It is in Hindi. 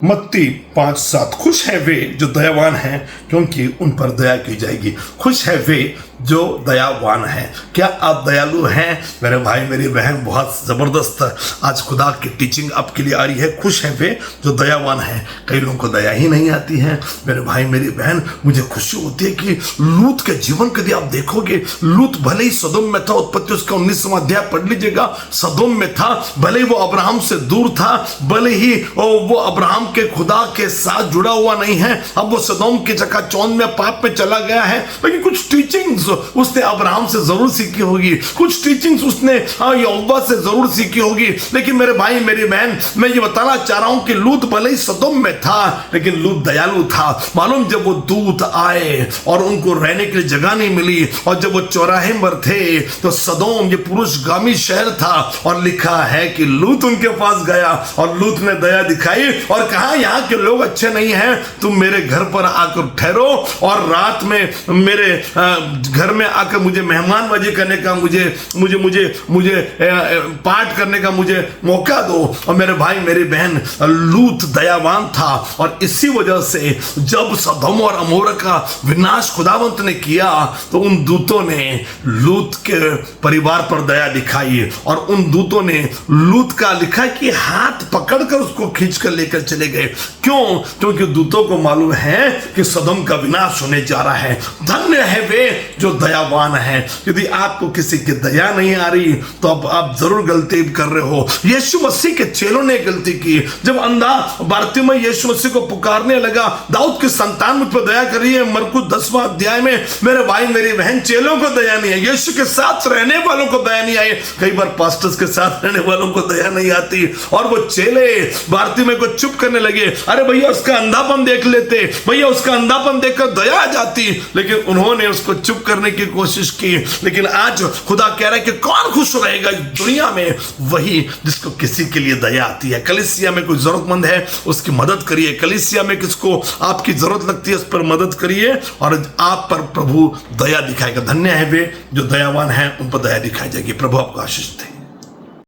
मत्ती 5:7 खुश है वे जो दयावान हैं क्योंकि उन पर दया की जाएगी। खुश है वे जो दयावान हैं। क्या आप दयालु हैं मेरे भाई मेरी बहन? बहुत ज़बरदस्त आज खुदा की टीचिंग आपके लिए आ रही है। खुश है वे जो दयावान हैं। कई लोगों को दया ही नहीं आती है मेरे भाई मेरी बहन। मुझे खुशी होती है कि लूत के जीवन कभी आप देखोगे, लूत भले ही सदोम में था, उत्पत्ति उसका 19वां अध्याय पढ़ लीजिएगा, सदोम में था, भले ही वो अब्राहम से दूर था, भले ही वो अब्राहम के खुदा के साथ जुड़ा हुआ नहीं है, अब वो सदोम की चकाचौंध में पाप में चला गया है, लेकिन कुछ टीचिंग्स उसने अब्राहम से जरूर सीखी होगी, कुछ टीचिंग्स उसने यहोवा से जरूर सीखी होगी। लेकिन मेरे भाई मेरी बहन, मैं ये बताना चाह रहा हूं कि लूत भले ही सदोम में था लेकिन लूत दयालु था। मालूम जब वो दूत आए और उनको रहने के लिए जगह नहीं मिली, और जब वो चौराहे पर थे तो सदोम ये पुरुषगामी शहर था, और लिखा है कि लूत उनके पास गया और लूत ने दया दिखाई और कहा यहाँ के लोग अच्छे नहीं हैं, तुम मेरे घर पर आकर ठहरो और रात में मेरे घर में आकर मुझे मेहमानबाजी करने का, मुझे मुझे मुझे मुझे पाठ करने का मुझे मौका दो। और मेरे भाई मेरी बहन, लूत दयावान था, और इसी वजह से जब सदोम और अमोरा का विनाश खुदावंत ने किया तो उन दूतों ने लूत के परिवार पर दया दिखाई, और उन दूतों ने लूत का लिखा कि हाथ पकड़कर उसको खींचकर लेकर चले गए। क्यों? क्योंकि दूतों को मालूम है कि सदोम का विनाश होने जा रहा है। धन्य है वे जो दयावान है। यदि आपको किसी की दया नहीं आ रही तो अब आप जरूर गलती कर रहे हो। यीशु मसीह के चेलों ने गलती की। जब अंधा बारतिमै यीशु मसीह को पुकारने लगा, दाऊद की संतान मुझ पर दया करी है, मरकुस 10वां अध्याय में, मेरे भाई मेरी बहन, चेलों को दया नहीं है, यीशु के साथ रहने वालों को दया नहीं आई। कई बार पास्टर्स के साथ रहने वालों को दया नहीं आती, और वो चेले बारतिमै को चुप करने लगे। अरे भैया उसका अंधापन देख लेते, भैया उसका अंधापन देखकर दया आ जाती, लेकिन उन्होंने उसको चुप करने की कोशिश की। लेकिन आज खुदा कह रहा है कि कौन खुश रहेगा इस दुनिया में? वही जिसको किसी के लिए दया आती है। कलीसिया में कोई जरूरतमंद है उसकी मदद करिए। कलीसिया में किसको आपकी जरूरत लगती है उस पर मदद करिए, और आप पर प्रभु दया दिखाएगा। धन्य है वे जो दयावान हैं, उन पर दया दिखाई जाएगी। प्रभु आपको आशीष दे।